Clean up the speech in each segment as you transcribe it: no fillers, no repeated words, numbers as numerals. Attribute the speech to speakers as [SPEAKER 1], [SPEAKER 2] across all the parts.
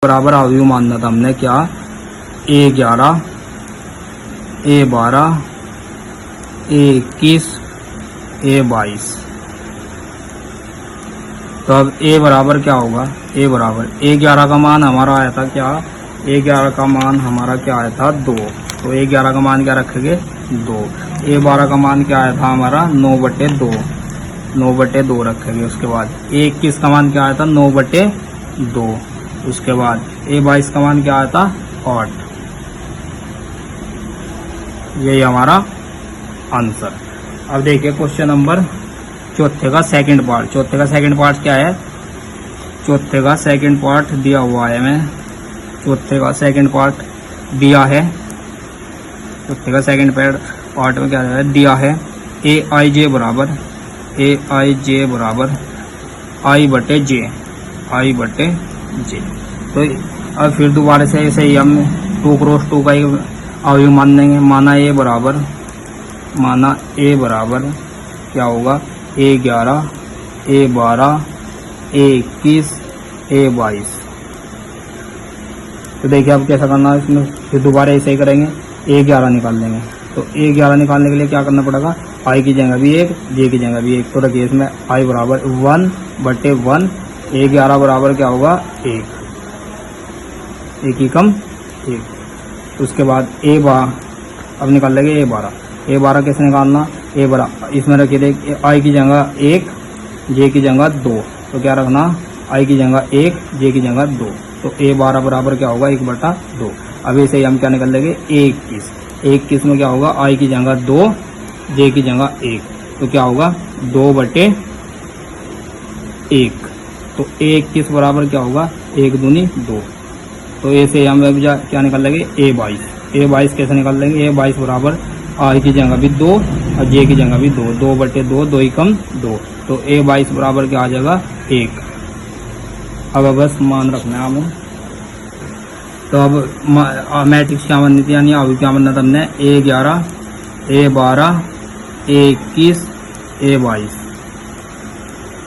[SPEAKER 1] बराबर अवयव मानना था हमने क्या, A11, A12, A21, A22। तो अब A बराबर क्या होगा, A बराबर A11 का मान हमारा आया था क्या, A11 का मान हमारा क्या आया था 2। तो A11 का मान क्या रखेंगे 2। A12 का मान क्या आया था हमारा 9/2, 9/2 रखेंगे। उसके बाद A21 का मान क्या आया था 9/2। उसके बाद A22 का मान क्या आया था 8। यही हमारा आंसर। अब देखिए क्वेश्चन नंबर चौथे का सेकंड पार्ट। चौथे का सेकंड पार्ट क्या है, चौथे का सेकंड पार्ट दिया हुआ है हमें। चौथे का सेकंड पार्ट दिया है, चौथे का सेकंड पार्ट में क्या दिया है, AIJ बराबर I/J, I/J। तो अब फिर दोबारा से ऐसे ही हम 2 क्रॉस 2 का ही अवयव मान देंगे। माना A बराबर क्या होगा, A11, A12, A21, A22। तो देखिए अब कैसा करना है इसमें, फिर दोबारा ऐसे ही करेंगे, A11 निकाल लेंगे। तो A11 निकालने के लिए क्या करना पड़ेगा, I की जगह भी 1, J की जगह भी 1। तो रखिए इसमें I बराबर 1/1, A11 बराबर क्या होगा 1, 1 ही कम 1। उसके बाद अब निकाल लेंगे A12 कैसे निकालना, A12 इसमें रखिए, देख I की जगह 1, J की जगह 2। तो क्या रखना, I की जगह 1, J की जगह 2। तो A12 बराबर क्या होगा 1/2। अब इसे ही हम क्या निकाल लेंगे A21 में क्या होगा, I की जगह 2, J की जगह 1। तो क्या होगा 2/1। तो A21 बराबर क्या होगा 1 दूनी 2। तो ऐसे हम क्या निकाल लेंगे A22 कैसे निकाल लेंगे, A22 बराबर I की जगह भी 2 और J की जगह भी 2, 2/2, 2 ही कम 2। तो A22 बराबर क्या आ जाएगा 1। अब बस मान रखना है हमें। तो अब मैट्रिक्स क्या बननी थी, यानी अभी क्या बनना था हमने, A11, A12, A21, A22।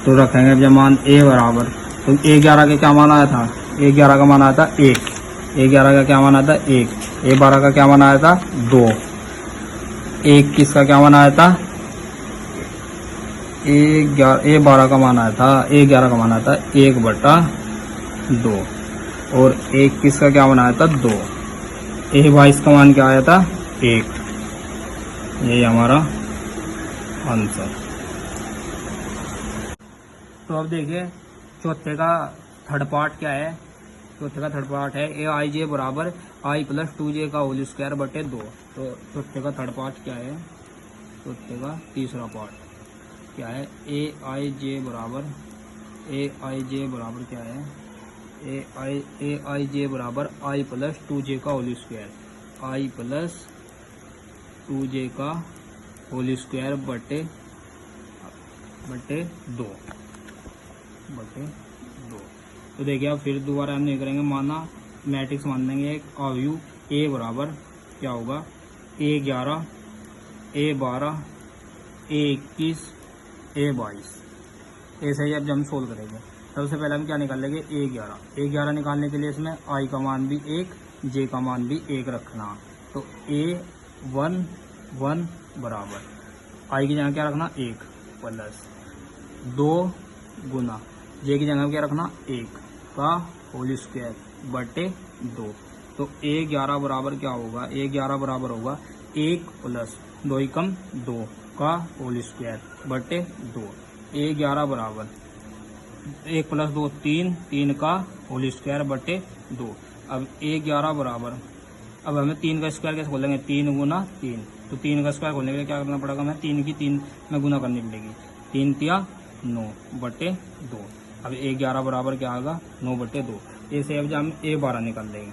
[SPEAKER 1] तो रखेंगे जब मान A बराबर, तो A11 के क्या मान आया था, A11 का मान आया था 1, A11 का क्या मान आया था 1, A12 का क्या मान आया था 2, A21 का क्या मान आया था A12 का मान आया था, A11 का मान आया था 1/2 और A21 का क्या मान आया था 2। A22 का मान क्या आया था 1। यही हमारा आंसर। तो अब देखिए चौथे का थर्ड पार्ट क्या है। चौथे का थर्ड पार्ट है AIJ बराबर I+2J का होल स्क्वायर बटे 2। तो चौथे का थर्ड पार्ट क्या है, चौथे का तीसरा पार्ट क्या है, AIJ बराबर क्या है, AIJ बराबर I+2J का होल स्क्वायर, I+2J का होल स्क्वायर बटे 2। तो देखिए अब फिर दोबारा हम नहीं करेंगे, माना मैट्रिक्स मान देंगे एक अवयव A बराबर क्या होगा, A11, A12, A21, A22। ऐसे ही अब जब हम सोल्व करेंगे, सबसे पहले हम क्या निकाल लेंगे A11 निकालने के लिए इसमें I का मान भी 1, J का मान भी 1 रखना। तो A11 बराबर I की जगह क्या रखना 1 प्लस 2 गुना J की जगह क्या रखना 1 का होल स्क्वायर बटे 2। तो A11 बराबर क्या होगा, A11 बराबर होगा 1 प्लस 2 ही कम 2 का होल स्क्वायर बटे 2। A11 बराबर 1 + 2 3, 3 का होल स्क्वायर बटे 2। अब A11 बराबर, अब हमें 3 का स्क्वायर कैसे खोलेंगे, 3 गुना 3। तो 3 का स्क्वायर खोलने के लिए क्या करना पड़ेगा, हमें 3 की 3 में गुना करनी पड़ेगी, 3 × 9/2। अब A11 बराबर क्या आएगा 9/2। ऐसे अब हम A12 निकाल लेंगे।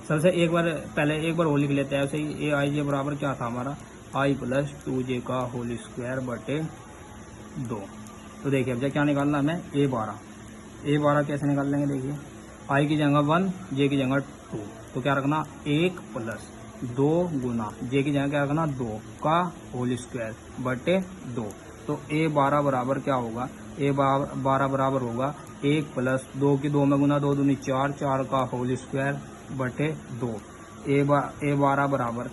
[SPEAKER 1] सबसे एक बार होल लिख लेते हैं। ऐसे ही AIJ बराबर क्या था हमारा I+2J का होल स्क्वायर बटे 2। तो देखिए अब क्या निकालना हमें A12 कैसे निकाल लेंगे, देखिए I की जगह 1, J की जगह 2। तो क्या रखना 1 + 2 गुना J की जगह क्या रखना 2 का होल स्क्वायर बटे 2। तो A12 बराबर क्या होगा, A12 बराबर होगा 1 प्लस 2 की 2 में गुना, 2 दूनी 4, 4 का होल स्क्वायर बटे 2। ए 12 बराबर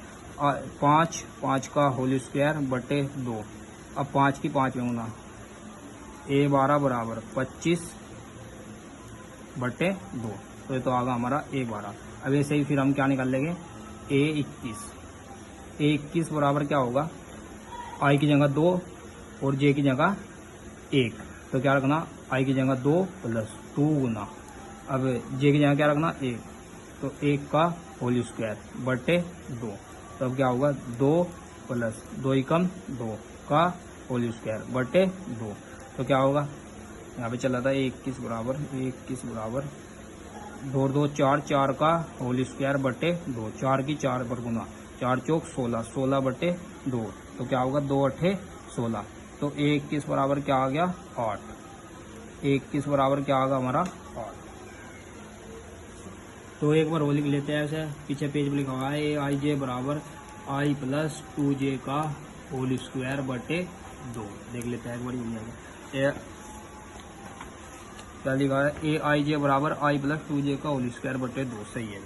[SPEAKER 1] 5, 5 का होल स्क्वायर बटे 2। अब 5 की 5 में गुना, ए 12 बराबर 25 बटे 2। तो ये तो आ गया हमारा ए 12। अब ऐसे ही फिर हम क्या निकाल लेंगे, ए 21। ए 21 बराबर क्या होगा, आई की जगह 2 और जे की जगह 1। तो क्या रखना, आई की जगह 2 प्लस 2 गुना, अब जे की जगह क्या रखना 1, तो 1 का होल स्क्वायर बटे 2। तो अब क्या होगा 2 प्लस 2 एकम 2 का होल स्क्वायर बटे 2। तो क्या होगा, यहाँ पे चला था 21 बराबर 2 और 2 4, 4 का होल स्क्वायर बटे 2, 4 की 4 पर गुना, 4 चौक 16, 16 बटे 2। तो क्या होगा 2 अट्ठे 16। तो 21 बराबर क्या आ गया 8। 21 बराबर क्या आ गया हमारा 8। तो एक बार वो लिख लेते हैं, ऐसे पीछे पेज में लिखा हुआ है आई जे बराबर आई प्लस 2j का होल स्क्वायर बटे 2। देख लेते हैं एक बार, क्या लिखा है, ए आई जे बराबर आई प्लस 2j का होल स्क्वायर बटे 2। सही है।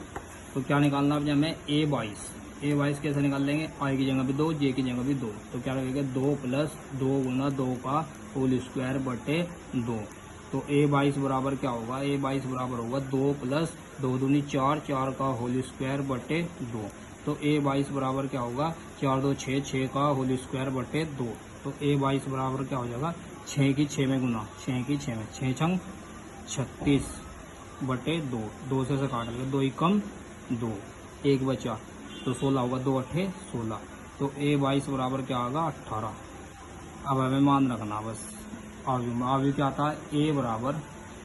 [SPEAKER 1] तो क्या निकालना अब हमें, ए 22 कैसे निकाल लेंगे, आई की जगह भी 2, जे की जगह भी 2। तो क्या लगेगा 2 प्लस 2 गुना 2 का होल स्क्वायर बटे 2। तो ए 22 बराबर क्या होगा, ए 22 बराबर होगा 2 प्लस 2 दूनी 4, 4 का होल स्क्वायर बटे 2। तो ए 22 बराबर क्या होगा, 4 2 6, 6 का होल स्क्वायर बटे 2। तो ए 22 बराबर क्या हो जाएगा, 6 की 6 में गुना, 6 की 6 में 6 छंग 36 बटे 2, 2 से काट लेंगे, 2 एकम 2, 1 बचा तो 16 होगा, 2 अट्ठे 16। तो ए 22 बराबर क्या होगा 18। अब हमें मान रखना बस आगे क्या था, ए बराबर